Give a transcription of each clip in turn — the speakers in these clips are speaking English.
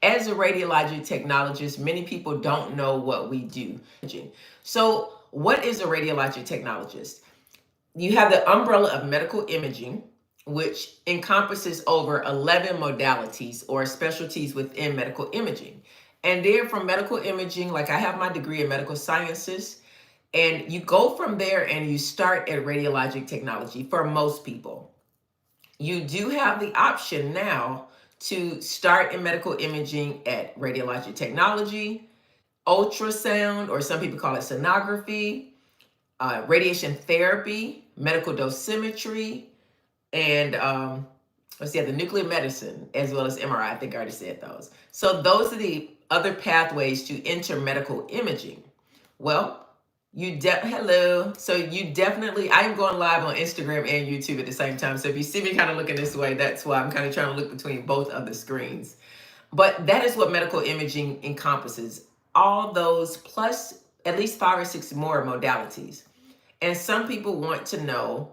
As a radiologic technologist, many people don't know what we do. So, what is a radiologic technologist? You have the umbrella of medical imaging, which encompasses over 11 modalities or specialties within medical imaging. And then from medical imaging, like I have my degree in medical sciences, and you go from there and you start at radiologic technology for most people. You do have the option now to start in medical imaging at radiologic technology, ultrasound, or some people call it sonography, radiation therapy, medical dosimetry, and let's see, the nuclear medicine, as well as MRI. I think I already said those. So those are the other pathways to enter medical imaging. Well, hello. So you definitely, I am going live on Instagram and YouTube at the same time. So if you see me kind of looking this way, that's why I'm kind of trying to look between both of the screens. But that is what medical imaging encompasses. All those plus at least 5 or 6 more modalities. And some people want to know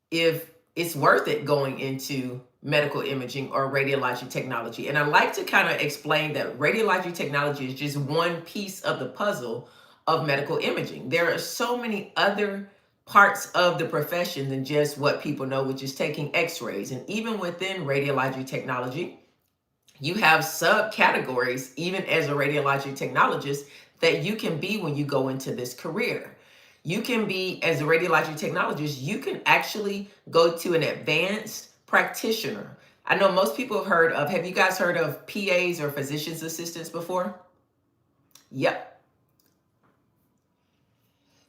if it's worth it going into medical imaging or radiologic technology. And I like to kind of explain that radiologic technology is just one piece of the puzzle of medical imaging. There are so many other parts of the profession than just what people know, which is taking x-rays. And even within radiologic technology, you have subcategories, even as a radiologic technologist, that you can be when you go into this career. You can be, as a radiologic technologist, you can actually go to an advanced practitioner. I know most people have you guys heard of PAs or physician's assistants before? Yep.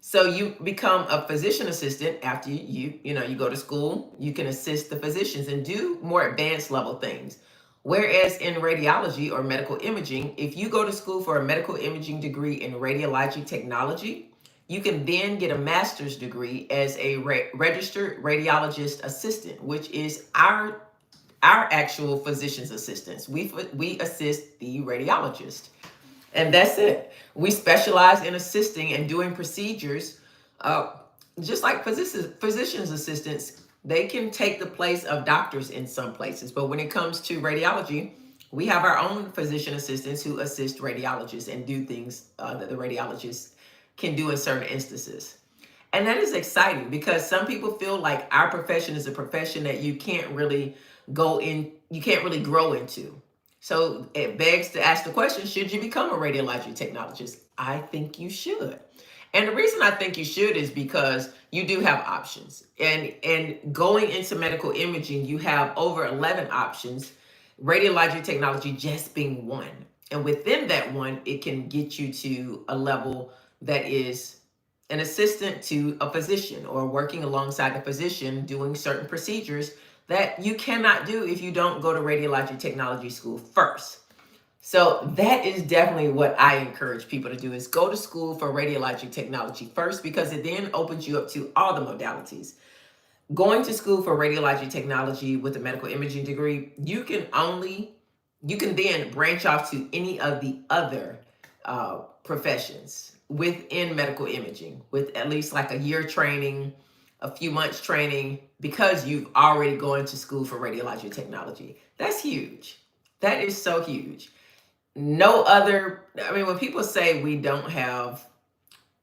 So you become a physician assistant after you go to school. You can assist the physicians and do more advanced level things. Whereas in radiology or medical imaging, if you go to school for a medical imaging degree in radiologic technology, you can then get a master's degree as a registered radiologist assistant, which is our actual physician's assistants. We assist the radiologist. And that's it. We specialize in assisting and doing procedures, just like physician's assistants. They can take the place of doctors in some places. But when it comes to radiology, we have our own physician assistants who assist radiologists and do things that the radiologists can do in certain instances. And that is exciting because some people feel like our profession is a profession that you can't really grow into. So it begs to ask the question, should you become a radiologic technologist? I think you should. And the reason I think you should is because you do have options. And going into medical imaging, you have over 11 options, radiologic technology just being one. And within that one, it can get you to a level that is an assistant to a physician or working alongside the physician doing certain procedures that you cannot do if you don't go to radiologic technology school first. So that is definitely what I encourage people to do, is go to school for radiologic technology first, because it then opens you up to all the modalities. Going to school for radiologic technology with a medical imaging degree, you can then branch off to any of the other professions within medical imaging with at least like a year training, a few months training, because you've already gone to school for radiologic technology. That's huge. That is so huge. When people say we don't have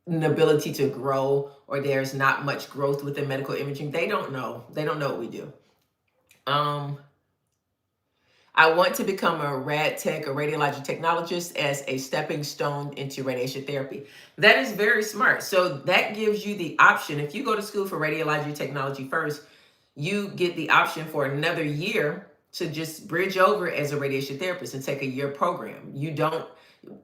an ability to grow or there's not much growth within medical imaging, they don't know. They don't know what we do. I want to become a rad tech, a radiologic technologist, as a stepping stone into radiation therapy. That is very smart. So that gives you the option. If you go to school for radiology technology first, you get the option for another year to just bridge over as a radiation therapist and take a year program.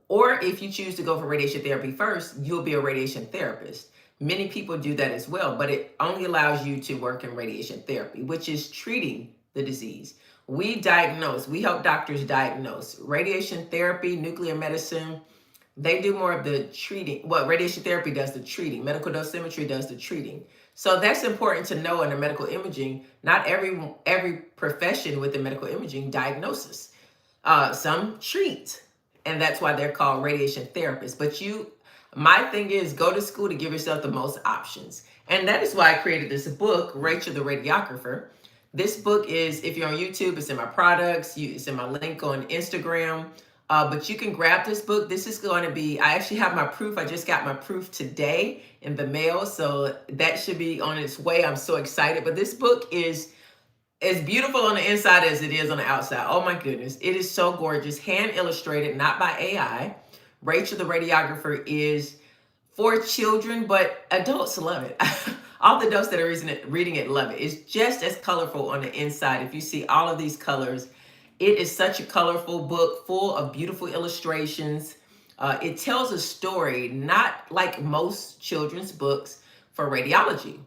Or if you choose to go for radiation therapy first, you'll be a radiation therapist. Many people do that as well, but it only allows you to work in radiation therapy, which is treating the disease. We help doctors diagnose. Radiation therapy, nuclear medicine, they do more of the treating. Well, radiation therapy does the treating. Medical dosimetry does the treating. So that's important to know in the medical imaging. Not every profession within medical imaging diagnoses. Some treat, and that's why they're called radiation therapists. But my thing is, go to school to give yourself the most options. And that is why I created this book, Rachel the Radiographer, This book is, if you're on YouTube, it's in my products, it's in my link on Instagram. But you can grab this book. This is going to be, I actually have my proof. I just got my proof today in the mail. So that should be on its way. I'm so excited. But this book is as beautiful on the inside as it is on the outside. Oh my goodness. It is so gorgeous. Hand illustrated, not by AI. Rachel the radiographer is for children, but adults love it. All the adults that are reading it love it. It's just as colorful on the inside. If you see all of these colors, it is such a colorful book full of beautiful illustrations. It tells a story, not like most children's books for radiology.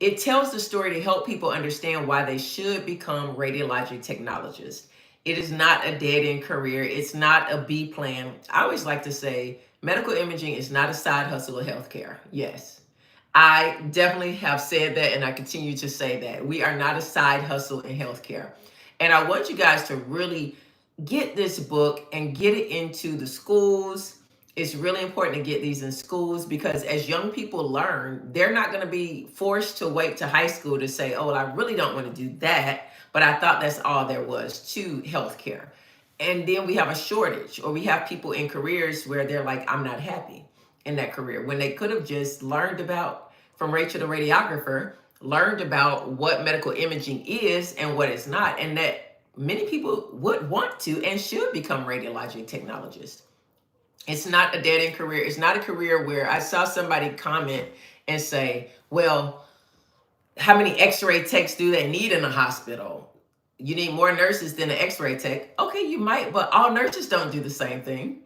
It tells the story to help people understand why they should become radiologic technologists. It is not a dead-end career. It's not a B plan. I always like to say medical imaging is not a side hustle of healthcare. Yes, I definitely have said that, and I continue to say that. We are not a side hustle in healthcare. And I want you guys to really get this book and get it into the schools. It's really important to get these in schools because as young people learn, they're not going to be forced to wait to high school to say, oh, well, I really don't want to do that, but I thought that's all there was to healthcare. And then we have a shortage, or we have people in careers where they're like, I'm not happy in that career, when they could have just learned about, from Rachel the radiographer, learned about what medical imaging is and what it's not, and that many people would want to and should become radiologic technologists. It's not a dead-end career. It's not a career where I saw somebody comment and say, well, how many x-ray techs do they need in a hospital? You need more nurses than an x-ray tech. Okay, you might, but all nurses don't do the same thing.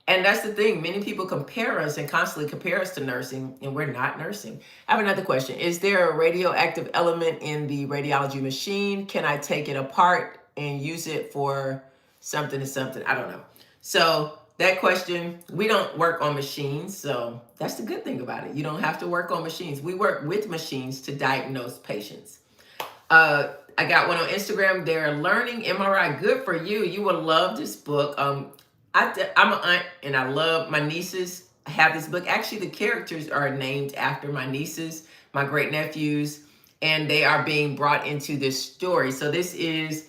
And that's the thing. Many people compare us and constantly compare us to nursing, and we're not nursing. I have another question. Is there a radioactive element in the radiology machine? Can I take it apart and use it for something to something? I don't know. So that question, we don't work on machines. So that's the good thing about it. You don't have to work on machines. We work with machines to diagnose patients. I got one on Instagram. They're learning MRI. Good for you. You will love this book. I'm an aunt and I love my nieces. I have this book. Actually, the characters are named after my nieces, my great nephews, and they are being brought into this story. So this is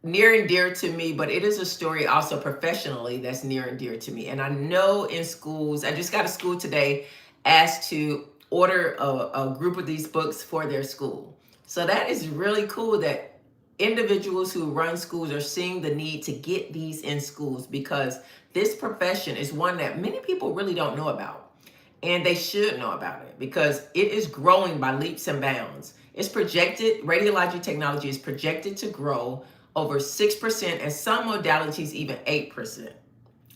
near and dear to me, but it is a story also professionally that's near and dear to me. And I know in schools, I just got a school today asked to order a group of these books for their school. So that is really cool that individuals who run schools are seeing the need to get these in schools, because this profession is one that many people really don't know about. And they should know about it because it is growing by leaps and bounds. It's projected, radiologic technology is projected to grow over 6%, and some modalities even 8%.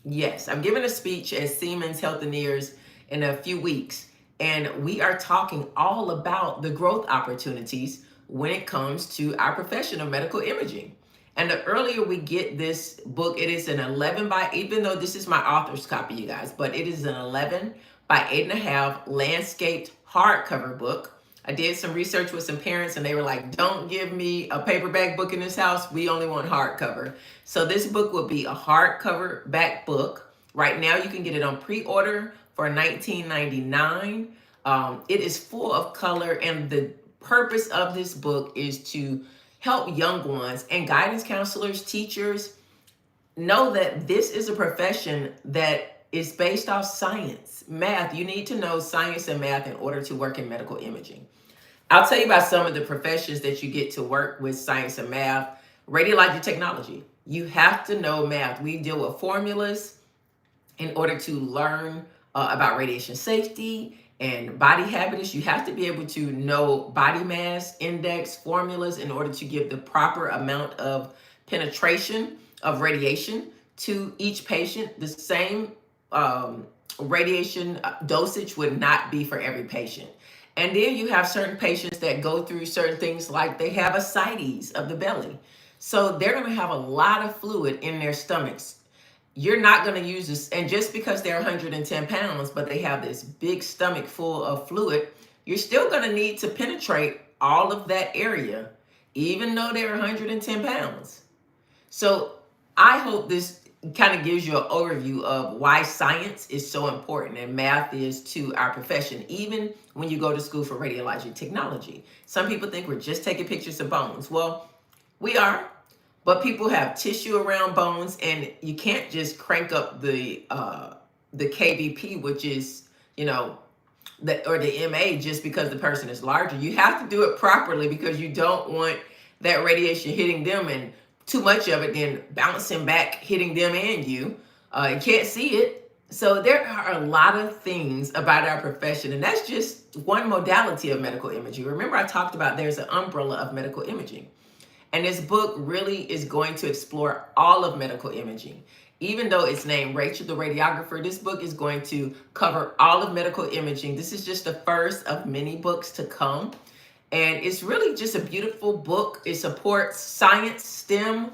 Yes, I'm giving a speech at Siemens Healthineers in a few weeks, and we are talking all about the growth opportunities when it comes to our profession of medical imaging. And the earlier we get this book, it is an 11 by, even though this is my author's copy, you guys, but it is an 11 by 8.5 landscaped hardcover book. I did some research with some parents and they were like, don't give me a paperback book in this house. We only want hardcover. So this book will be a hardcover back book. Right now you can get it on pre-order for $19.99. It is full of color, and the purpose of this book is to help young ones and guidance counselors, teachers know that this is a profession that is based off science, math. You need to know science and math in order to work in medical imaging. I'll tell you about some of the professions that you get to work with science and math. Radiologic technology. You have to know math. We deal with formulas in order to learn about radiation safety and body habitus. You have to be able to know body mass index formulas in order to give the proper amount of penetration of radiation to each patient. The same radiation dosage would not be for every patient. And then you have certain patients that go through certain things, like they have ascites of the belly. So they're going to have a lot of fluid in their stomachs. You're not going to use this. And just because they're 110 pounds, but they have this big stomach full of fluid, you're still going to need to penetrate all of that area, even though they're 110 pounds. So I hope this kind of gives you an overview of why science is so important and math is to our profession, even when you go to school for radiologic technology. Some people think we're just taking pictures of bones. Well, we are, but people have tissue around bones, and you can't just crank up the kVp, which is, you know, or the MA, just because the person is larger. You have to do it properly because you don't want that radiation hitting them and too much of it then bouncing back, hitting them and you. You can't see it. So there are a lot of things about our profession, and that's just one modality of medical imaging. Remember, I talked about there's an umbrella of medical imaging. And this book really is going to explore all of medical imaging. Even though it's named Rachel the Radiographer, this book is going to cover all of medical imaging. This is just the first of many books to come. And it's really just a beautiful book. It supports science, STEM,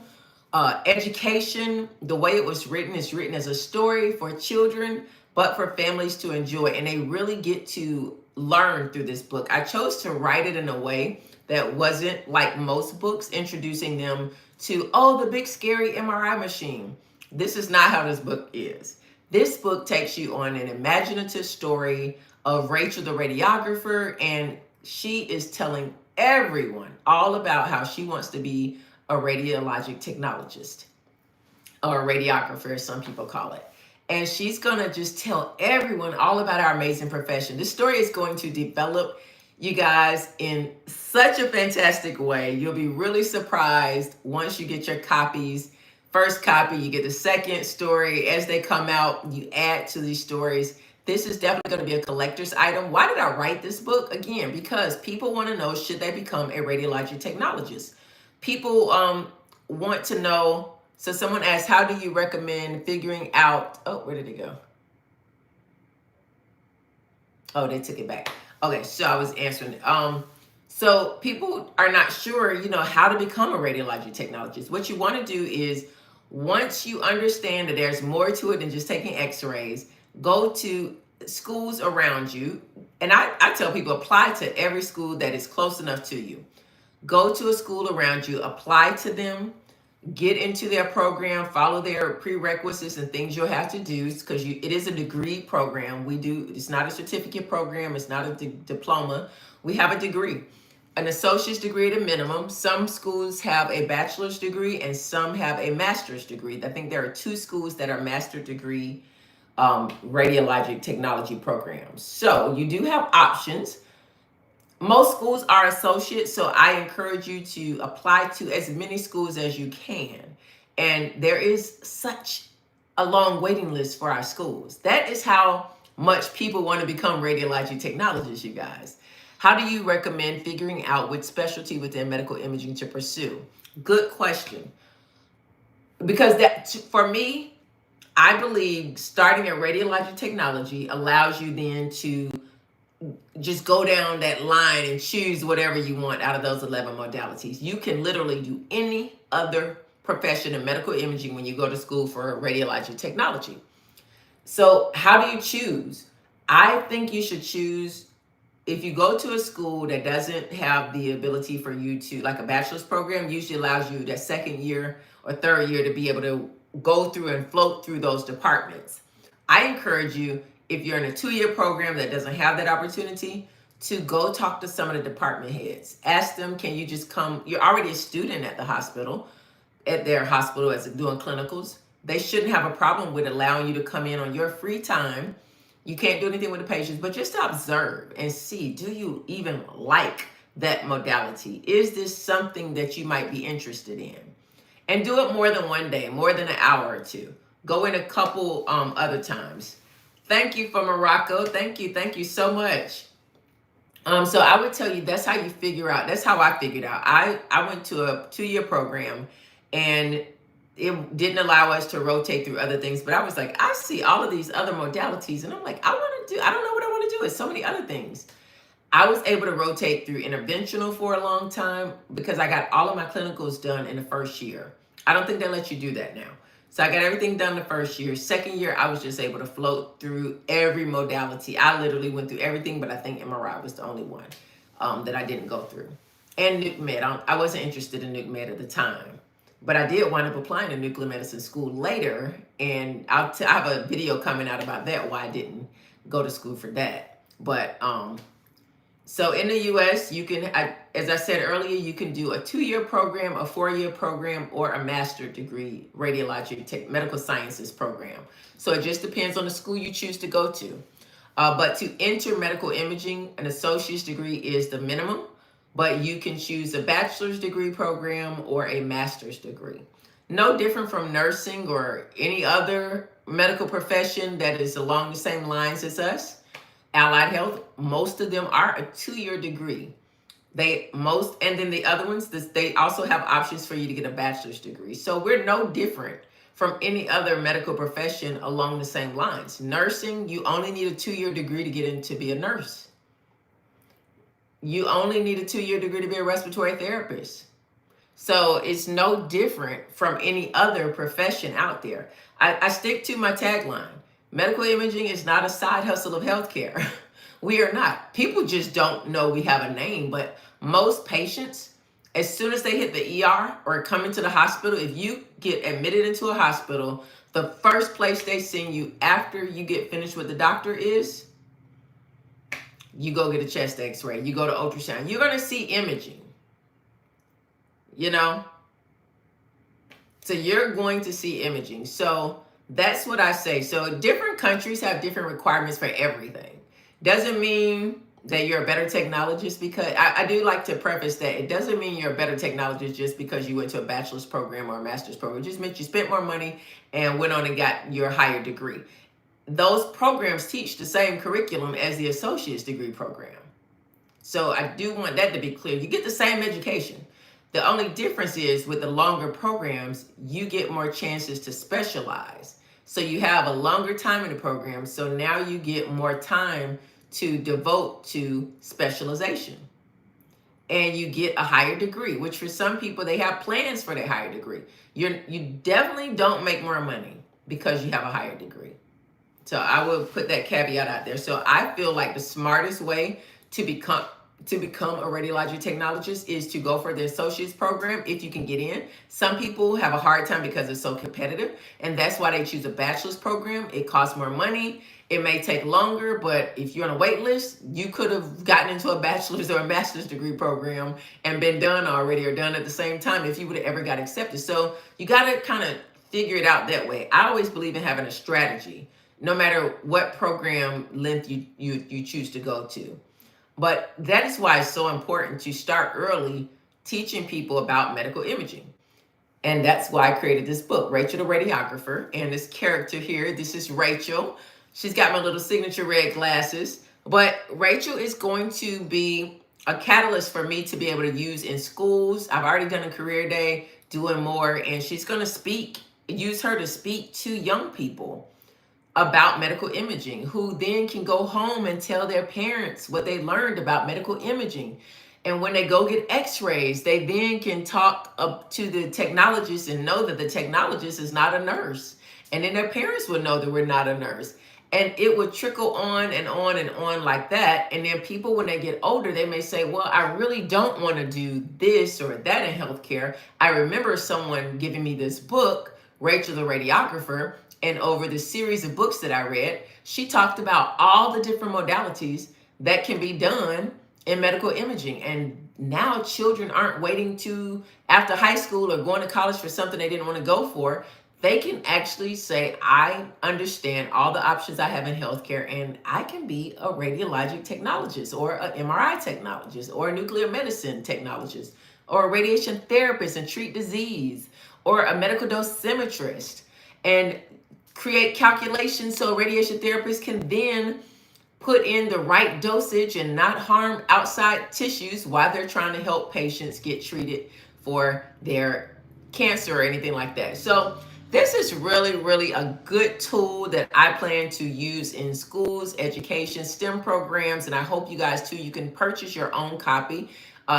education. The way it was written is written as a story for children, but for families to enjoy. And they really get to learn through this book. I chose to write it in a way that wasn't like most books, introducing them to, oh, the big scary MRI machine. This is not how this book is. This book takes you on an imaginative story of Rachel the radiographer, and she is telling everyone all about how she wants to be a radiologic technologist, or a radiographer, as some people call it. And she's gonna just tell everyone all about our amazing profession. This story is going to develop you guys in such a fantastic way. You'll be really surprised once you get your copies. First copy, you get the second story. As they come out, you add to these stories. This is definitely going to be a collector's item. Why did I write this book? Again, because people want to know, should they become a radiologic technologist? People want to know. So someone asked, how do you recommend figuring out, oh, where did it go? Oh, they took it back. Okay, so I was answering it. So people are not sure, how to become a radiologic technologist. What you want to do is, once you understand that there's more to it than just taking x-rays, go to schools around you. And I tell people, apply to every school that is close enough to you. Go to a school around you, apply to them, get into their program, follow their prerequisites and things you'll have to do, because it is a degree program. It's not a certificate program. It's not a diploma. We have a degree, an associate's degree at a minimum. Some schools have a bachelor's degree and some have a master's degree. I think there are 2 schools that are master degree radiologic technology programs. So you do have options. Most schools are associates, so I encourage you to apply to as many schools as you can. And there is such a long waiting list for our schools. That is how much people want to become radiologic technologists, you guys. How do you recommend figuring out which specialty within medical imaging to pursue? Good question. Because for me, I believe starting at radiologic technology allows you then to just go down that line and choose whatever you want out of those 11 modalities. You can literally do any other profession in medical imaging when you go to school for radiologic technology. So how do you choose? I think you should choose, if you go to a school that doesn't have the ability for you to, like a bachelor's program, usually allows you that second year or third year to be able to go through and float through those departments. I encourage you, if you're in a 2-year program that doesn't have that opportunity, to go talk to some of the department heads. Ask them, can you just come? You're already a student at the hospital, at their hospital, as doing clinicals. They shouldn't have a problem with allowing you to come in on your free time. You can't do anything with the patients, but just to observe and see, do you even like that modality? Is this something that you might be interested in? And do it more than one day, more than an hour or 2. Go in a couple other times. Thank you for Morocco. Thank you so much. So I would tell you, that's how you figure out. That's how I figured out. I went to a 2-year program, and it didn't allow us to rotate through other things. But I was like, I see all of these other modalities, and I'm like, I don't know what I want to do. It's so many other things. I was able to rotate through interventional for a long time because I got all of my clinicals done in the first year. I don't think they let you do that now. So I got everything done the first year. Second year, I was just able to float through every modality. I literally went through everything, but I think MRI was the only one that I didn't go through. And nuke med. I wasn't interested in nuke med at the time. But I did wind up applying to nuclear medicine school later, and I have a video coming out about that, why I didn't go to school for that. But so in the U.S., you can, as I said earlier, you can do a 2-year program, a 4-year program, or a master's degree radiologic medical sciences program. So it just depends on the school you choose to go to. But to enter medical imaging, an associate's degree is the minimum, but you can choose a bachelor's degree program or a master's degree. No different from nursing or any other medical profession that is along the same lines as us. Allied health, most of them are a 2-year degree. And then the other ones, they also have options for you to get a bachelor's degree. So we're no different from any other medical profession along the same lines. Nursing, you only need a 2-year degree to get in to be a nurse. You only need a 2-year degree to be a respiratory therapist. So it's no different from any other profession out there. I stick to my tagline. Medical imaging is not a side hustle of healthcare. We are not. People just don't know we have a name, but most patients, as soon as they hit the ER or come into the hospital, if you get admitted into a hospital, the first place they send you after you get finished with the doctor is you go get a chest x-ray, you go to ultrasound. You're going to see imaging, you know? So you're going to see imaging. So that's what I say. So different countries have different requirements for everything. Doesn't mean that you're a better technologist, because I do like to preface that it doesn't mean you're a better technologist just because you went to a bachelor's program or a master's program. It just meant you spent more money and went on and got your higher degree. Those programs teach the same curriculum as the associate's degree program. So I do want that to be clear. You get the same education. The only difference is with the longer programs, you get more chances to specialize. So you have a longer time in the program. So now you get more time to devote to specialization. And you get a higher degree, which for some people, they have plans for their higher degree. You definitely don't make more money because you have a higher degree. So I will put that caveat out there. So I feel like the smartest way to become a radiologic technologist is to go for the associate's program if you can get in. Some people have a hard time because it's so competitive, and that's why they choose a bachelor's program. It costs more money. It may take longer, but if you're on a wait list, you could have gotten into a bachelor's or a master's degree program and been done already, or done at the same time if you would have ever got accepted. So you got to kind of figure it out that way. I always believe in having a strategy, no matter what program length you choose to go to. But that is why it's so important to start early teaching people about medical imaging. And that's why I created this book, Rachel the Radiographer. And this character here, this is Rachel. She's got my little signature red glasses. But Rachel is going to be a catalyst for me to be able to use in schools. I've already done a career day doing more. And she's going to use her to speak to young people about medical imaging, who then can go home and tell their parents what they learned about medical imaging. And when they go get x-rays, they then can talk up to the technologist and know that the technologist is not a nurse. And then their parents would know that we're not a nurse. And it would trickle on and on and on like that. And then people, when they get older, they may say, well, I really don't want to do this or that in healthcare. I remember someone giving me this book, Rachel the Radiographer, and over the series of books that I read, she talked about all the different modalities that can be done in medical imaging. And now children aren't waiting to after high school or going to college for something they didn't want to go for. They can actually say, I understand all the options I have in healthcare, and I can be a radiologic technologist or an MRI technologist or a nuclear medicine technologist or a radiation therapist and treat disease, or a medical dosimetrist, and create calculations so a radiation therapist can then put in the right dosage and not harm outside tissues while they're trying to help patients get treated for their cancer or anything like that. So this is really, really a good tool that I plan to use in schools, education, STEM programs, and I hope you guys too, you can purchase your own copy.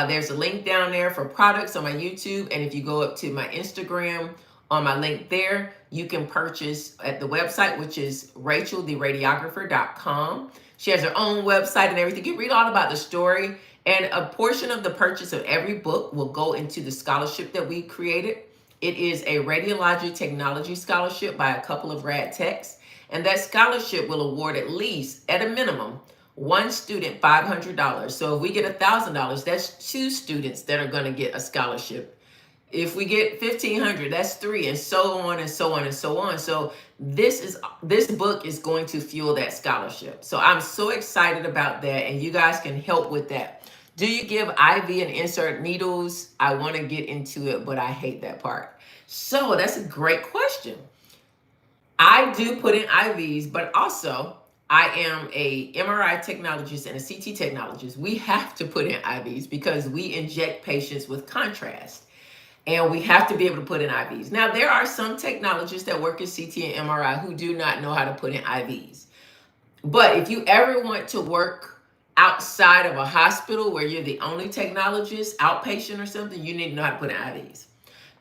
There's a link down there for products on my YouTube, and if you go up to my Instagram, on my link there, you can purchase at the website, which is racheltheradiographer.com. She has her own website and everything. You read all about the story, and a portion of the purchase of every book will go into the scholarship that we created It is a Radiologic Technology scholarship by a couple of rad techs, and that scholarship will award at least, at a minimum, one student $500. So if we get $1,000, that's two students that are going to get a scholarship. If we get 1,500, that's three, and so on and so on and so on. So this book is going to fuel that scholarship. So I'm so excited about that, and you guys can help with that. Do you give IV and insert needles? I want to get into it, but I hate that part. So that's a great question. I do put in IVs, but also I am a MRI technologist and a CT technologist. We have to put in IVs because we inject patients with contrast, and we have to be able to put in IVs. Now, there are some technologists that work in CT and MRI who do not know how to put in IVs. But if you ever want to work outside of a hospital where you're the only technologist, outpatient or something, you need to know how to put in IVs,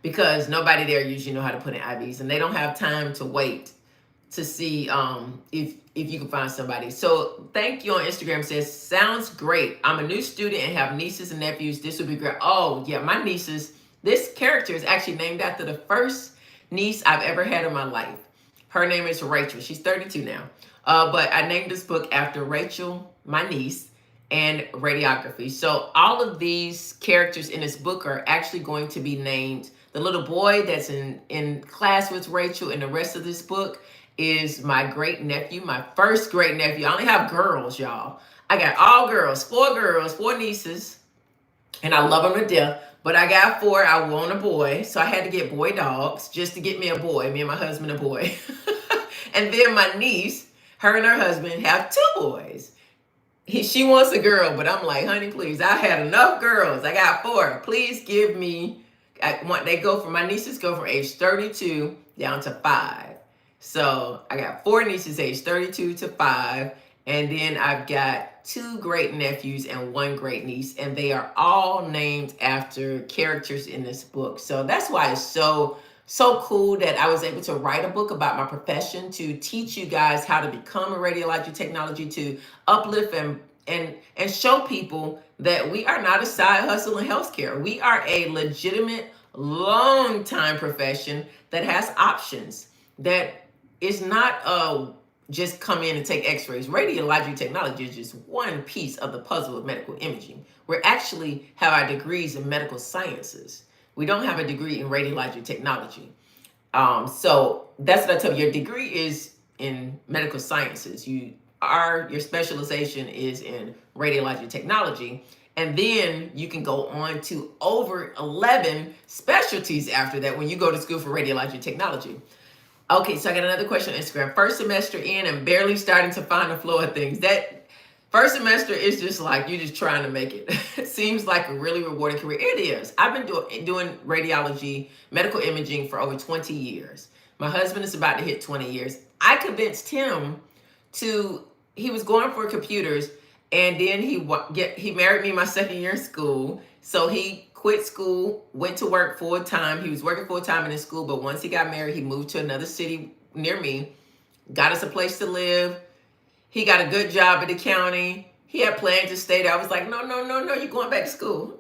because nobody there usually know how to put in IVs, and they don't have time to wait to see if you can find somebody. So thank you on Instagram says, sounds great. I'm a new student and have nieces and nephews. This would be great. Oh yeah, my nieces. This character is actually named after the first niece I've ever had in my life. Her name is Rachel. She's 32 now. But I named this book after Rachel, my niece, and radiography. So all of these characters in this book are actually going to be named. The little boy that's in class with Rachel in the rest of this book is my great nephew, my first great nephew. I only have girls, y'all. I got all girls, four nieces, and I love them to death. But I got four. I want a boy, so I had to get boy dogs just to get me a boy. Me and my husband a boy. And then my niece, her and her husband have two boys. She wants a girl, but I'm like, honey, please. I had enough girls. I got four. Please give me. My nieces go from age 32 down to 5. So I got 4 nieces age 32 to 5. And then I've got 2 great nephews and 1 great niece, and they are all named after characters in this book. So that's why it's so cool that I was able to write a book about my profession, to teach you guys how to become a radiologic technology, to uplift and show people that we are not a side hustle in healthcare. We are a legitimate, long-time profession that has options, that is not just come in and take x-rays. Radiologic technology is just one piece of the puzzle of medical imaging. We actually have our degrees in medical sciences. We don't have a degree in radiologic technology. So that's what I tell you. Your degree is in medical sciences. Your specialization is in radiologic technology. And then you can go on to over 11 specialties after that when you go to school for radiologic technology. Okay, so I got another question on Instagram. First semester in and barely starting to find the flow of things. That first semester is just like you're just trying to make it. It seems like a really rewarding career. It is. I've been doing radiology, medical imaging for over 20 years. My husband is about to hit 20 years. I convinced him he was going for computers, and then he married me my second year in school. So he quit school, went to work full time. He was working full time in his school, but once he got married, he moved to another city near me, got us a place to live. He got a good job at the county. He had planned to stay there. I was like, no, you're going back to school.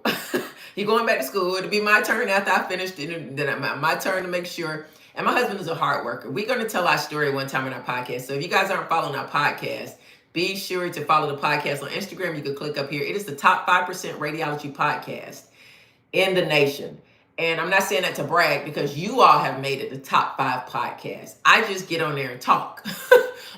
You're going back to school. It'll be my turn after I finished it. Then my turn to make sure. And my husband is a hard worker. We're going to tell our story one time in our podcast. So if you guys aren't following our podcast, be sure to follow the podcast on Instagram. You can click up here. It is the top 5% radiology podcast in the nation. And I'm not saying that to brag, because you all have made it the top 5 podcasts. I just get on there and talk.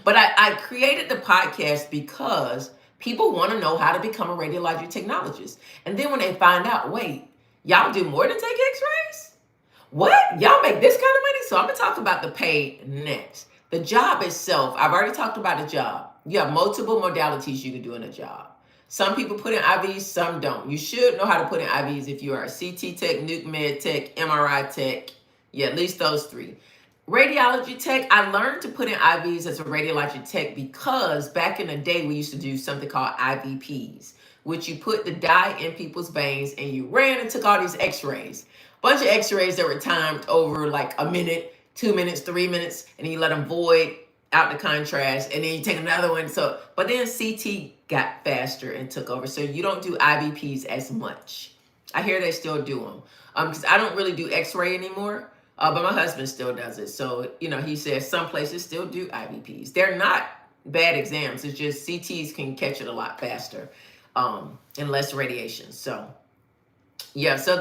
But I created the podcast because people want to know how to become a radiologic technologist. And then when they find out, wait, y'all do more than take x-rays? What? Y'all make this kind of money? So I'm going to talk about the pay next. The job itself, I've already talked about the job. You have multiple modalities you can do in a job. Some people put in IVs, some don't. You should know how to put in IVs if you are a CT tech, nuke med tech, MRI tech. Yeah, at least those 3. Radiology tech, I learned to put in IVs as a radiology tech because back in the day, we used to do something called IVPs, which you put the dye in people's veins and you ran and took all these x-rays. Bunch of x-rays that were timed over like a minute, 2 minutes, 3 minutes, and then you let them void out the contrast, and then you take another one. But then CT got faster and took over. So you don't do IVPs as much. I hear they still do them. Because I don't really do X-ray anymore. But my husband still does it. So, he says some places still do IVPs. They're not bad exams. It's just CTs can catch it a lot faster, and less radiation. So, yeah, so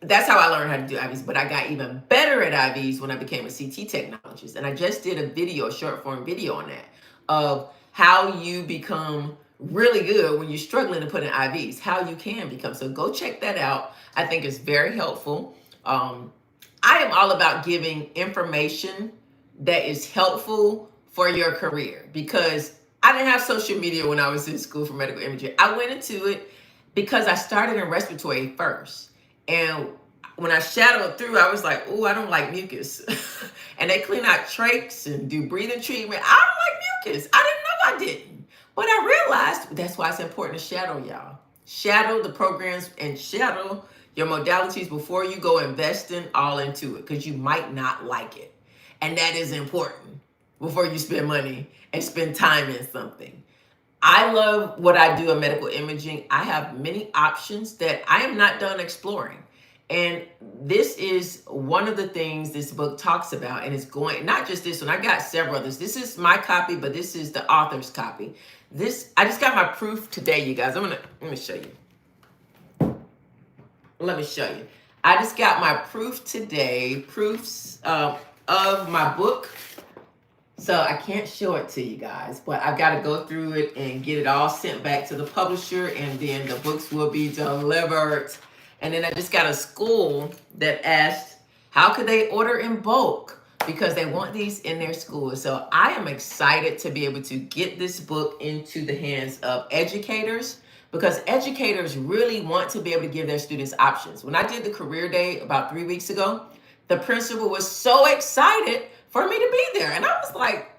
that's how I learned how to do IVs. But I got even better at IVs when I became a CT technologist. And I just did a short form video on that, of how you become really good when you're struggling to put in IVs, how you can become. So go check that out. I think it's very helpful. I am all about giving information that is helpful for your career, because I didn't have social media when I was in school for medical imaging. I went into it because I started in respiratory first. And when I shadowed through, I was like, oh, I don't like mucus. And they clean out trachs and do breathing treatment. I don't like mucus. I didn't know I didn't. But I realized that's why it's important to shadow, y'all. Shadow the programs and shadow your modalities before you go investing all into it, because you might not like it. And that is important before you spend money and spend time in something. I love what I do in medical imaging. I have many options that I am not done exploring. And this is one of the things this book talks about. And it's going, not just this one, I got several others. This is my copy, but this is the author's copy. I just got my proof today, you guys. Let me show you. Let me show you. I just got my proof today, proofs of my book. So I can't show it to you guys, but I've got to go through it and get it all sent back to the publisher, and then the books will be delivered. And then I just got a school that asked, how could they order in bulk? Because they want these in their school. So I am excited to be able to get this book into the hands of educators, because educators really want to be able to give their students options. When I did the career day about 3 weeks ago, the principal was so excited for me to be there. And I was like,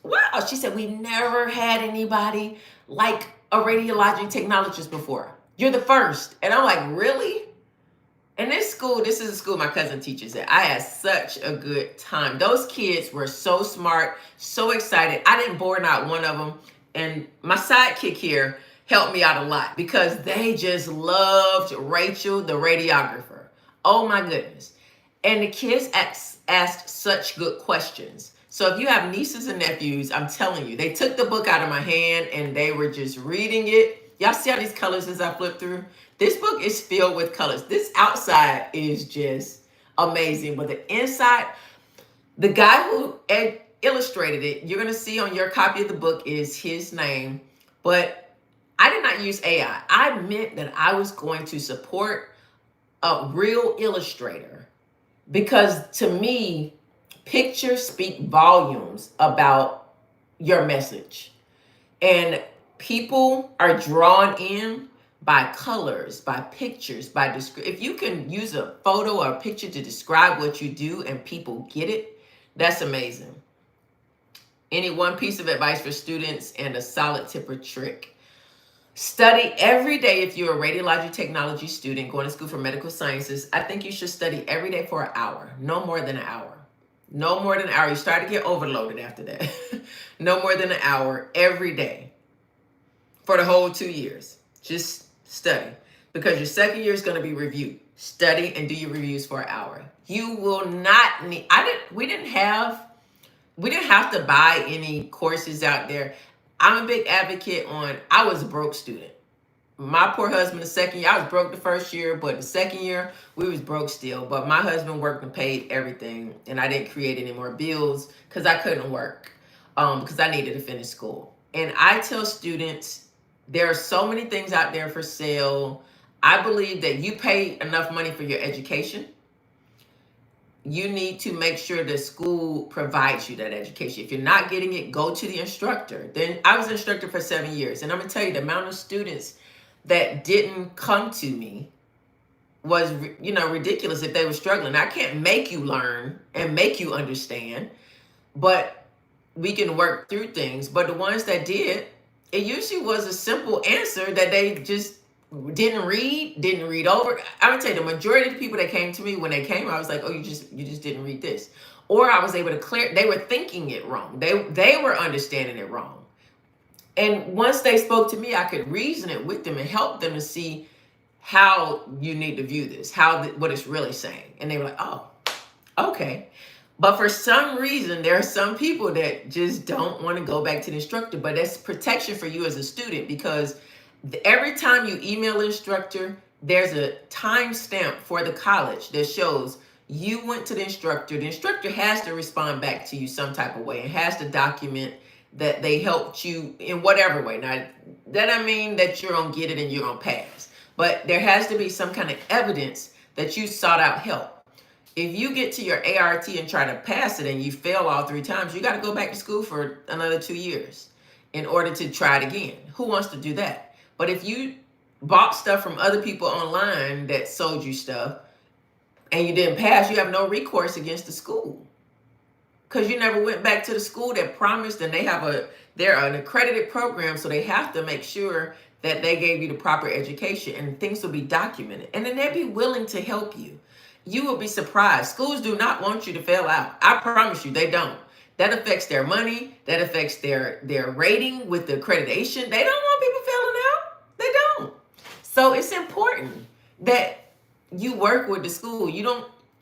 wow. She said, we never had anybody like a radiologic technologist before. You're the first. And I'm like, really? And this is a school my cousin teaches at. I had such a good time. Those kids were so smart, so excited. I didn't bore not one of them. And my sidekick here helped me out a lot, because they just loved Rachel, the radiographer. Oh my goodness. And the kids asked such good questions. So if you have nieces and nephews, I'm telling you, they took the book out of my hand and they were just reading it. Y'all see all these colors as I flip through? This book is filled with colors. This outside is just amazing. But the inside, the guy who illustrated it, you're going to see on your copy of the book is his name. But I did not use AI. I meant that I was going to support a real illustrator, because to me, pictures speak volumes about your message. And people are drawn in by colors, by pictures, by if you can use a photo or a picture to describe what you do and people get it, that's amazing. Any one piece of advice for students and a solid tip or trick? Study every day. If you're a radiology technology student going to school for medical sciences, I think you should study every day for an hour, no more than an hour. No more than an hour. You start to get overloaded after that. No more than an hour every day for the whole 2 years. Just study, because your second year is going to be reviewed. Study and do your reviews for an hour. You will not need, we didn't have to buy any courses out there. I'm a big advocate on, I was a broke student. My poor husband, the second year, I was broke the first year, but the second year, we was broke still. But my husband worked and paid everything, and I didn't create any more bills because I couldn't work, because I needed to finish school. And I tell students, there are so many things out there for sale. I believe that you pay enough money for your education. You need to make sure the school provides you that education. If you're not getting it, go to the instructor. Then I was an instructor for 7 years, and I'm gonna tell you, the amount of students that didn't come to me was, ridiculous if they were struggling. I can't make you learn and make you understand, but we can work through things. But the ones that did, it usually was a simple answer that they just didn't read over. I would say the majority of the people that came to me, when they came, I was like, oh, you just didn't read this. Or I was able to clear, they were thinking it wrong. They were understanding it wrong. And once they spoke to me, I could reason it with them and help them to see how you need to view this, what it's really saying. And they were like, oh, okay. But for some reason, there are some people that just don't want to go back to the instructor. But that's protection for you as a student, because every time you email the instructor, there's a timestamp for the college that shows you went to the instructor. The instructor has to respond back to you some type of way and has to document that they helped you in whatever way. Now, that I mean that you're going to get it and you're going to pass. But there has to be some kind of evidence that you sought out help. If you get to your ART and try to pass it and you fail all 3 times, you got to go back to school for another 2 years in order to try it again. Who wants to do that? But if you bought stuff from other people online that sold you stuff and you didn't pass, you have no recourse against the school, because you never went back to the school that promised, and they're an accredited program, so they have to make sure that they gave you the proper education and things will be documented. And then they'll be willing to help you. You will be surprised. Schools do not want you to fail out. I promise you, they don't. That affects their money. That affects their rating with the accreditation. They don't want people failing out. They don't. So it's important that you work with the school.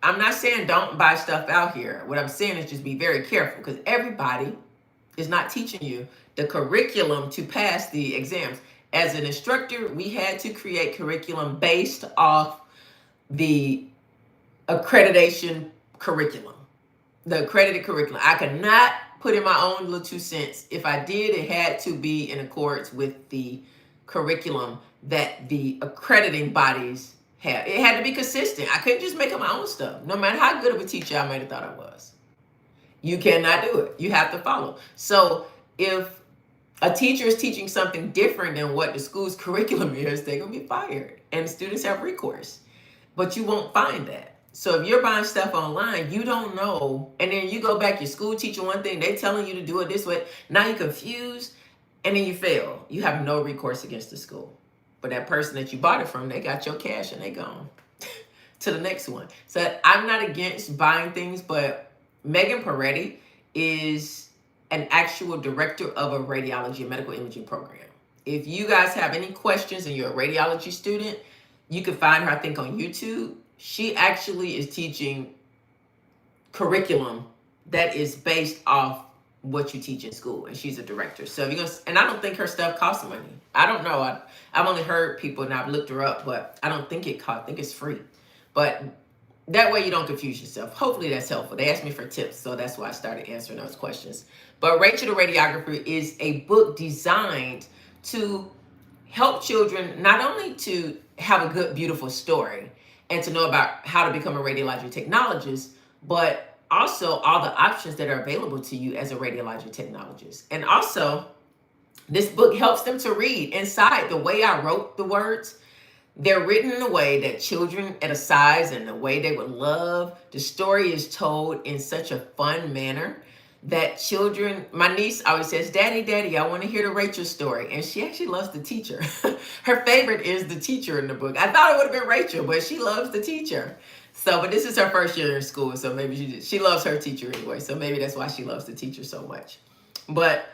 I'm not saying don't buy stuff out here. What I'm saying is just be very careful, because everybody is not teaching you the curriculum to pass the exams. As an instructor, we had to create curriculum based off the accreditation curriculum, the accredited curriculum. I could not put in my own little 2 cents. If I did, it had to be in accordance with the curriculum that the accrediting bodies had. It had to be consistent. I couldn't just make up my own stuff, no matter how good of a teacher I might have thought I was. You cannot do it. You have to follow. So if a teacher is teaching something different than what the school's curriculum is, they're going to be fired, and students have recourse. But you won't find that. So if you're buying stuff online, you don't know, and then you go back, your school teaching one thing, they telling you to do it this way. Now you're confused, and then you fail. You have no recourse against the school. But that person that you bought it from, they got your cash and they gone to the next one. So I'm not against buying things, but Megan Peretti is an actual director of a radiology and medical imaging program. If you guys have any questions and you're a radiology student, you can find her, I think, on YouTube. She actually is teaching curriculum that is based off what you teach in school, and she's a director. So if you're gonna, and I don't think her stuff costs money. I don't know. I've only heard people, and I've looked her up, but I don't think it costs. I think it's free. But that way you don't confuse yourself. Hopefully that's helpful. They asked me for tips, so that's why I started answering those questions. But Rachel the Radiographer is a book designed to help children not only to have a good, beautiful story and to know about how to become a radiologic technologist, but also all the options that are available to you as a radiologic technologist. And also, this book helps them to read. Inside, the way I wrote the words, they're written in a way that children at a size and the way they would love. The story is told in such a fun manner that children, my niece always says, Daddy, Daddy, I want to hear the Rachel story. And she actually loves the teacher. Her favorite is the teacher in the book. I thought it would have been Rachel, but she loves the teacher. So, but this is her first year in school, so maybe she loves her teacher anyway. So maybe that's why she loves the teacher so much. But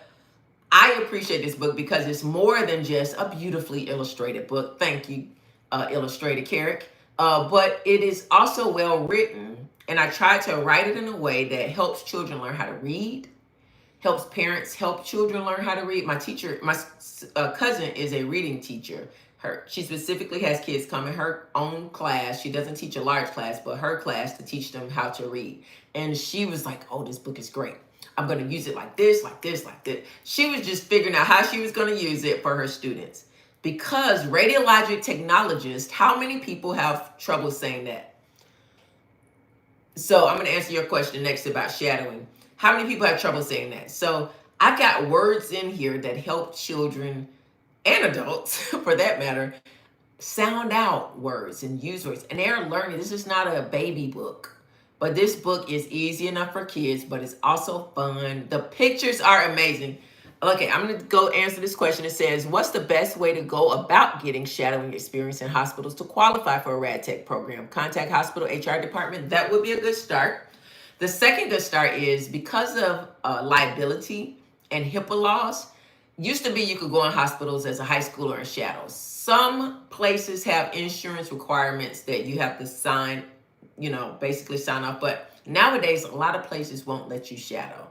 I appreciate this book because it's more than just a beautifully illustrated book. Thank you, Illustrated Carrick. But it is also well written. And I try to write it in a way that helps children learn how to read, helps parents help children learn how to read. My cousin is a reading teacher. She specifically has kids come in her own class. She doesn't teach a large class, but her class to teach them how to read. And she was like, oh, this book is great. I'm going to use it like this, like this, like this. She was just figuring out how she was going to use it for her students. Because Radiologic Technologist, how many people have trouble saying that? So I'm going to answer your question next about shadowing. How many people have trouble saying that? So I've got words in here that help children and adults, for that matter, sound out words and use words. And they're learning. This is not a baby book, but this book is easy enough for kids, but it's also fun. The pictures are amazing. Okay, I'm going to go answer this question. It says, what's the best way to go about getting shadowing experience in hospitals to qualify for a Rad Tech program? Contact hospital HR department. That would be a good start. The second good start is because of liability and HIPAA laws, used to be you could go in hospitals as a high schooler and shadow. Some places have insurance requirements that you have to sign, basically sign off. But nowadays, a lot of places won't let you shadow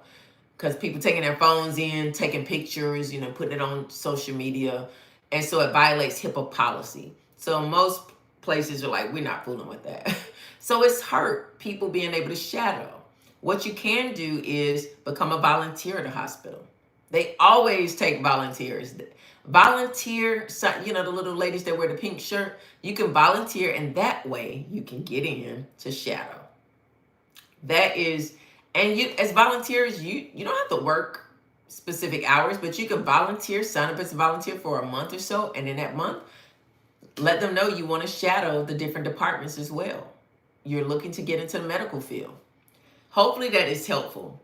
because people taking their phones in, taking pictures, putting it on social media. And so it violates HIPAA policy. So most places are like, we're not fooling with that. So it's hurt people being able to shadow. What you can do is become a volunteer at a hospital. They always take volunteers. Volunteer, the little ladies that wear the pink shirt, you can volunteer, and that way you can get in to shadow. That is, and you as volunteers, you don't have to work specific hours, but you can volunteer, sign up as a volunteer for a month or so, and in that month, let them know you want to shadow the different departments as well. You're looking to get into the medical field. Hopefully that is helpful.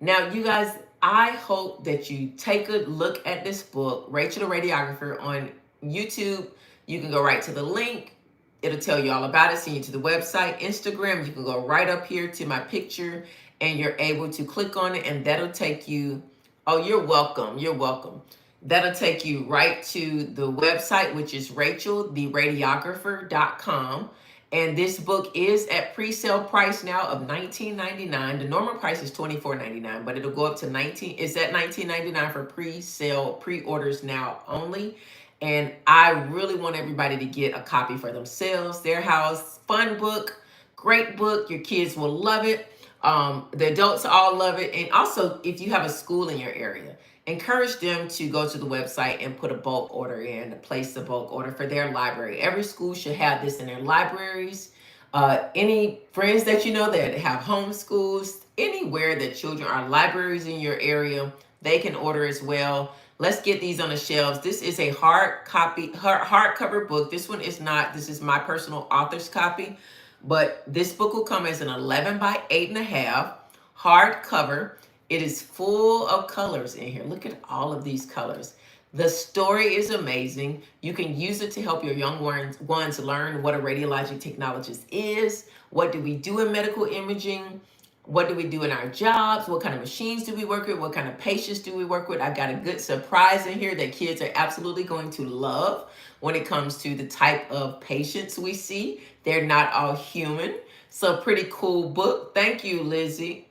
Now, you guys, I hope that you take a look at this book, Rachel the Radiographer, on YouTube. You can go right to the link. It'll tell you all about it, send you to the website. Instagram, you can go right up here to my picture and you're able to click on it, and that'll take you. Oh, you're welcome. You're welcome. That'll take you right to the website, which is racheltheradiographer.com. And this book is at pre-sale price now of $19.99. The normal price is $24.99, but it'll go up to $19. It's at $19.99 for pre-sale, pre-orders now only. And I really want everybody to get a copy for themselves, their house. Fun book, great book. Your kids will love it. The adults all love it. And also, if you have a school in your area, encourage them to go to the website and put a bulk order in, place the bulk order for their library. Every school should have this in their libraries. Any friends that you know that have homeschools, anywhere that children are, libraries in your area, they can order as well. Let's get these on the shelves. This is a hardcover book. This one is not. This is my personal author's copy, but this book will come as an 11 by 8.5 hardcover. It is full of colors in here. Look at all of these colors. The story is amazing. You can use it to help your young ones learn what a radiologic technologist is. What do we do in medical imaging? What do we do in our jobs? What kind of machines do we work with? What kind of patients do we work with? I've got a good surprise in here that kids are absolutely going to love when it comes to the type of patients we see. They're not all human. So pretty cool book. Thank you, Lizzie.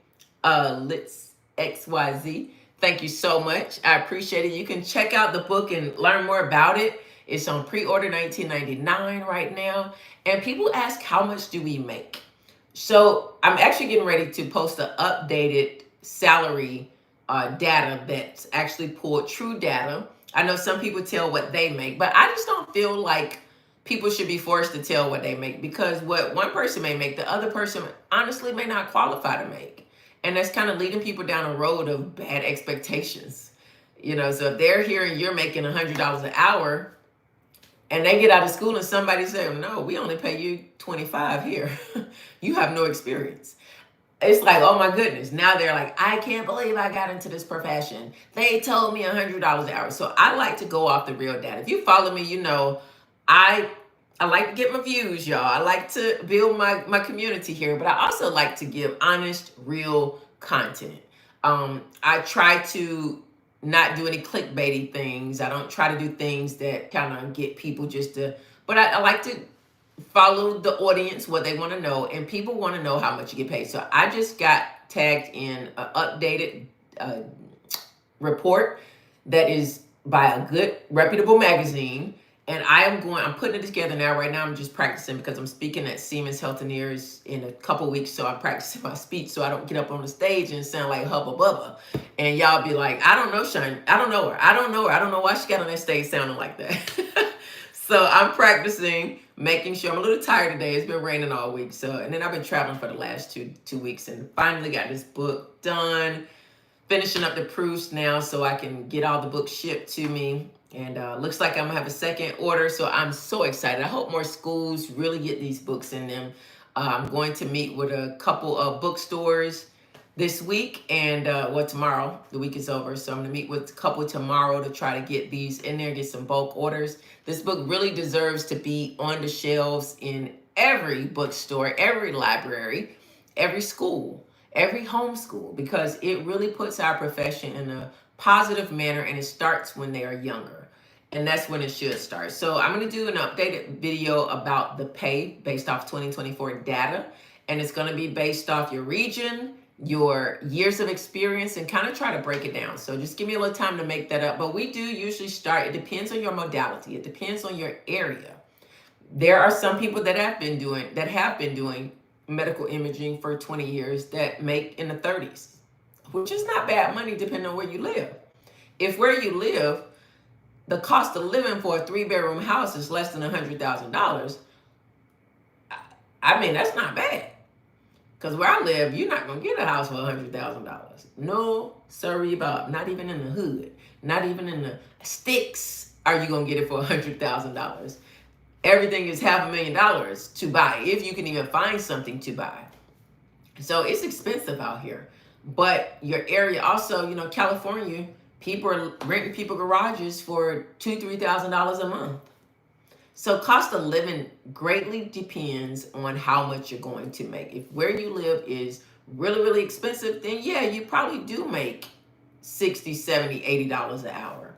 XYZ. Thank you so much. I appreciate it. You can check out the book and learn more about it. It's on pre-order $19.99 right now. And people ask, how much do we make? So I'm actually getting ready to post the updated salary data that's actually pulled true data. I know some people tell what they make, but I just don't feel like people should be forced to tell what they make, because what one person may make, the other person honestly may not qualify to make. And that's kind of leading people down a road of bad expectations. So if they're here and you're making $100 an hour, and they get out of school and somebody says, no, we only pay you $25 here. You have no experience. It's like, oh my goodness. Now they're like, I can't believe I got into this profession. They told me $100 an hour. So I like to go off the real data. If you follow me, I like to get my views, y'all. I like to build my community here, but I also like to give honest, real content. I try to not do any clickbaity things. I don't try to do things that kind of get people but I like to follow the audience, what they want to know, and people want to know how much you get paid. So I just got tagged in an updated report that is by a good, reputable magazine. And I'm putting it together now. Right now, I'm just practicing because I'm speaking at Siemens Healthineers in a couple weeks. So I'm practicing my speech so I don't get up on the stage and sound like Hubba Bubba. And y'all be like, I don't know, Shine. I don't know her. I don't know her. I don't know why she got on that stage sounding like that. So I'm practicing, making sure. I'm a little tired today. It's been raining all week. And then I've been traveling for the last two weeks and finally got this book done. Finishing up the proofs now so I can get all the books shipped to me. And looks like I'm going to have a second order. So I'm so excited. I hope more schools really get these books in them. I'm going to meet with a couple of bookstores this week and tomorrow. The week is over. So I'm going to meet with a couple tomorrow to try to get these in there, get some bulk orders. This book really deserves to be on the shelves in every bookstore, every library, every school, every homeschool, because it really puts our profession in a positive manner, and it starts when they are younger. And that's when it should start. So I'm going to do an updated video about the pay based off 2024 data. And it's going to be based off your region, your years of experience, and kind of try to break it down. So just give me a little time to make that up. But we do usually start, it depends on your modality. It depends on your area. There are some people that have been doing medical imaging for 20 years that make in the 30s, which is not bad money depending on where you live. If where you live, the cost of living for a 3-bedroom house is less than $100,000, I mean, that's not bad. Because where I live, you're not going to get a house for $100,000. No, sorry, Bob. Not even in the hood. Not even in the sticks are you going to get it for $100,000. Everything is $500,000 to buy, if you can even find something to buy. So it's expensive out here. But your area also, California, people are renting people garages for $2,000, $3,000 a month. So cost of living greatly depends on how much you're going to make. If where you live is really, really expensive, then yeah, you probably do make $60, $70, $80 an hour.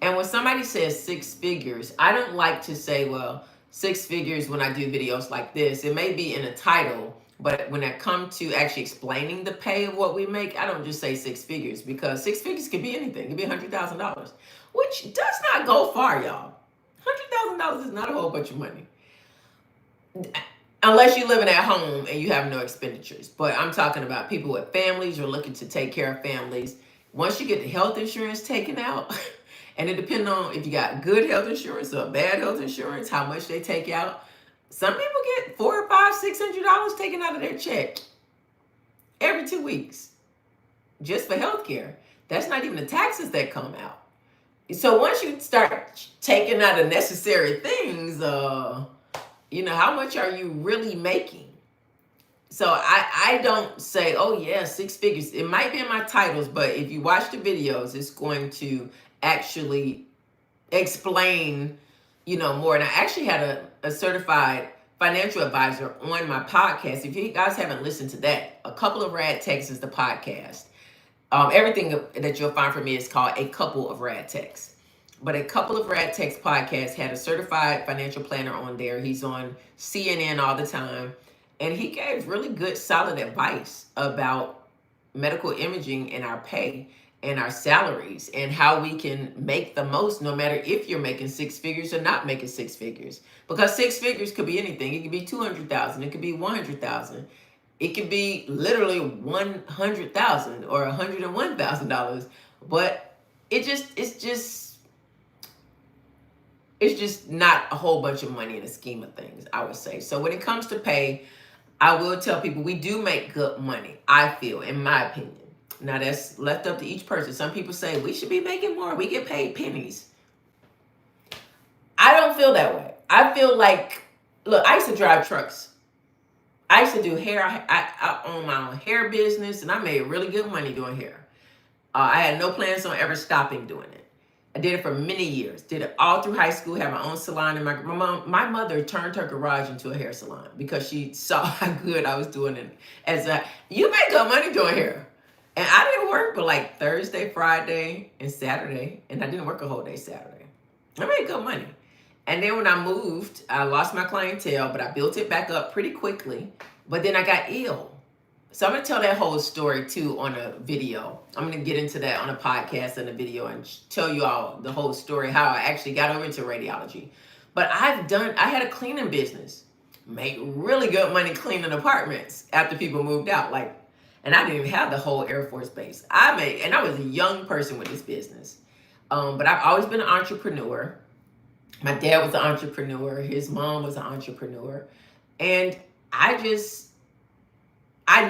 And when somebody says 6 figures, I don't like to say, well, 6 figures when I do videos like this. It may be in a title, but when I come to actually explaining the pay of what we make, I don't just say 6 figures, because 6 figures could be anything. It could be $100,000, which does not go far, y'all. $100,000 is not a whole bunch of money. Unless you're living at home and you have no expenditures. But I'm talking about people with families or looking to take care of families. Once you get the health insurance taken out, and it depends on if you got good health insurance or bad health insurance, how much they take out. Some people get $400 or $600 taken out of their check every 2 weeks just for health care. That's not even the taxes that come out. So once you start taking out the necessary things, how much are you really making? So I don't say, oh yeah, 6 figures. It might be in my titles, but if you watch the videos, it's going to actually explain, more. And I actually had a certified financial advisor on my podcast. If you guys haven't listened to that, A Couple of Rad Techs is the podcast. Everything that you'll find from me is called A Couple of Rad Techs. But A Couple of Rad Techs podcast had a certified financial planner on there. He's on CNN all the time. And he gave really good, solid advice about medical imaging and our pay and our salaries and how we can make the most, no matter if you're making 6 figures or not making 6 figures. Because 6 figures could be anything. It could be $200,000. It could be $100,000. It could be literally $100,000 or $101,000, but it's just not a whole bunch of money in the scheme of things, I would say. So when it comes to pay, I will tell people we do make good money, I feel, in my opinion. Now that's left up to each person. Some people say we should be making more. We get paid pennies. I don't feel that way. I feel like, look, I used to drive trucks. I used to do hair. I own my own hair business, and I made really good money doing hair. I had no plans on ever stopping doing it. I did it for many years. Did it all through high school. Had my own salon. And my mother turned her garage into a hair salon because she saw how good I was doing it. You make good money doing hair, and I didn't work but like Thursday, Friday, and Saturday, and I didn't work a whole day Saturday. I made good money. And then when I moved, I lost my clientele, but I built it back up pretty quickly. But then I got ill. So I'm going to tell that whole story too on a video. I'm going to get into that on a podcast and a video and tell you all the whole story, how I actually got over into radiology. But I had a cleaning business, made really good money cleaning apartments after people moved out. And I didn't even have the whole Air Force base. And I was a young person with this business. But I've always been an entrepreneur. My dad was an entrepreneur. His mom was an entrepreneur. And I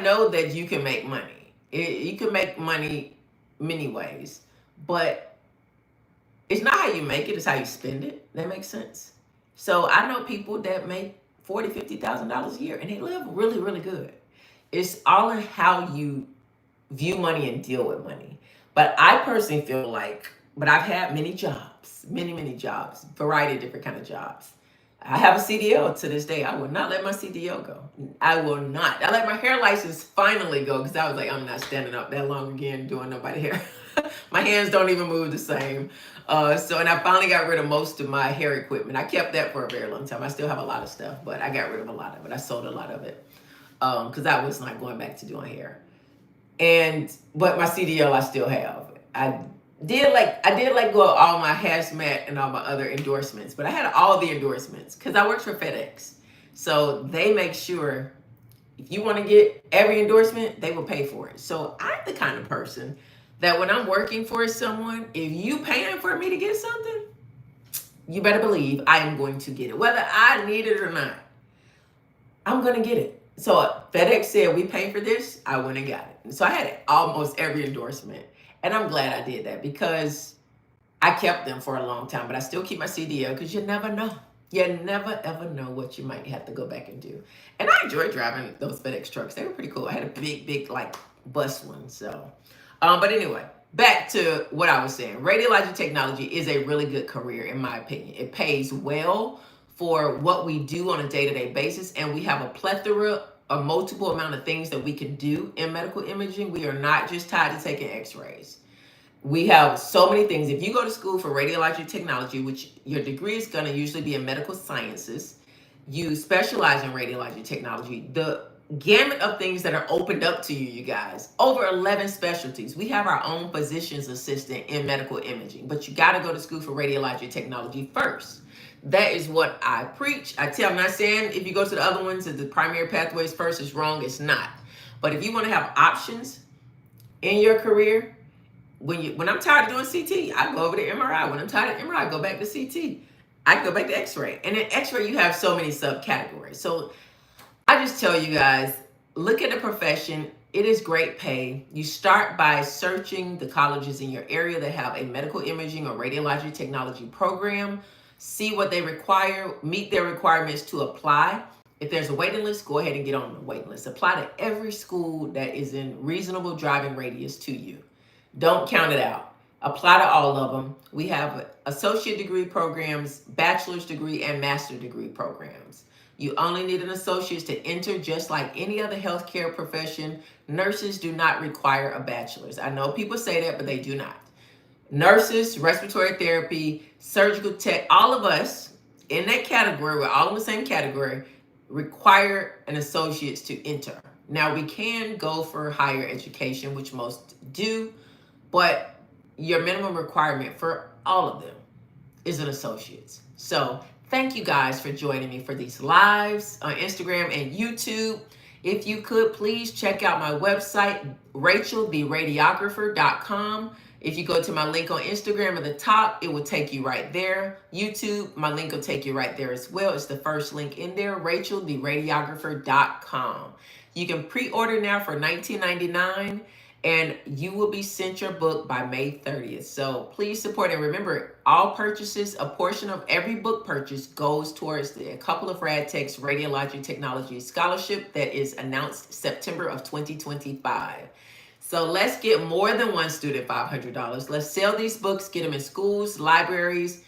know that you can make money. You can make money many ways. But it's not how you make it, it's how you spend it. That makes sense. So I know people that make $40,000, $50,000 a year, and they live really, really good. It's all in how you view money and deal with money. But I personally feel like, but I've had many jobs, many jobs, variety of different kind of jobs. I have a CDL to this day. I will not let my CDL go. I will not. I let my hair license finally go because I was like, I'm not standing up that long again doing nobody hair. My hands don't even move the same. And I finally got rid of most of my hair equipment. I kept that for a very long time. I still have a lot of stuff, but I got rid of a lot of it. I sold a lot of it because I was not going back to doing hair. But my CDL I still have. I did let go of all my hazmat and all my other endorsements, but I had all the endorsements because I worked for FedEx. So they make sure if you want to get every endorsement, they will pay for it. So I'm the kind of person that when I'm working for someone, if you paying for me to get something, you better believe I am going to get it. Whether I need it or not, I'm going to get it. So FedEx said, we pay for this. I went and got it. So I had almost every endorsement. And I'm glad I did that because I kept them for a long time. But I still keep my CDL because you never know. You never, ever know what you might have to go back and do. And I enjoyed driving those FedEx trucks. They were pretty cool. I had a big, like, bus one. So, but anyway, back to what I was saying. Radiologic technology is a really good career, in my opinion. It pays well for what we do on a day-to-day basis, and we have a plethora, a multiple amount of things that we can do in medical imaging. We are not just tied to taking x-rays. We have so many things. If you go to school for radiologic technology, which your degree is going to usually be in medical sciences, you specialize in radiologic technology, the gamut of things that are opened up to you, you guys, over 11 specialties. We have our own physician's assistant in medical imaging, but you got to go to school for radiologic technology first. That is what I preach. I'm not saying if you go to the other ones that the primary pathways first is wrong. It's not. But if you want to have options in your career, when I'm tired of doing CT, I go over to MRI. When I'm tired of MRI, I go back to CT. I go back to X-ray. And in X-ray, you have so many subcategories. So I just tell you guys, look at the profession. It is great pay. You start by searching the colleges in your area that have a medical imaging or radiologic technology program. See what they require, meet their requirements to apply. If there's a waiting list, go ahead and get on the waiting list. Apply to every school that is in reasonable driving radius to you. Don't count it out. Apply to all of them. We have associate degree programs, bachelor's degree, and master degree programs. You only need an associate's to enter, just like any other healthcare profession. Nurses do not require a bachelor's. I know people say that, but they do not. Nurses, respiratory therapy, surgical tech, all of us in that category, we're all in the same category, require an associate's to enter. Now, we can go for higher education, which most do, but your minimum requirement for all of them is an associate's. So thank you guys for joining me for these lives on Instagram and YouTube. If you could, please check out my website, RachelTheRadiographer.com. If you go to my link on Instagram at the top, it will take you right there. YouTube, my link will take you right there as well. It's the first link in there, RachelTheRadiographer.com. You can pre-order now for $19.99, and you will be sent your book by May 30th. So please support, and remember, all purchases, a portion of every book purchase goes towards a couple of RadTech's Radiologic Technology Scholarship that is announced September of 2025. So let's get more than one student $500. Let's sell these books, get them in schools, libraries,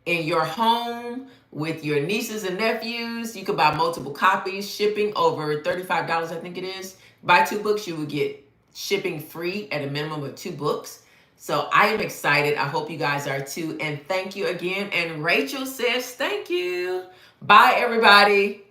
in your home, with your nieces and nephews. You can buy multiple copies, shipping over $35, I think it is. Buy 2 books, you will get shipping free at a minimum of 2 books. So I am excited. I hope you guys are too. And thank you again. And Rachel says thank you. Bye, everybody.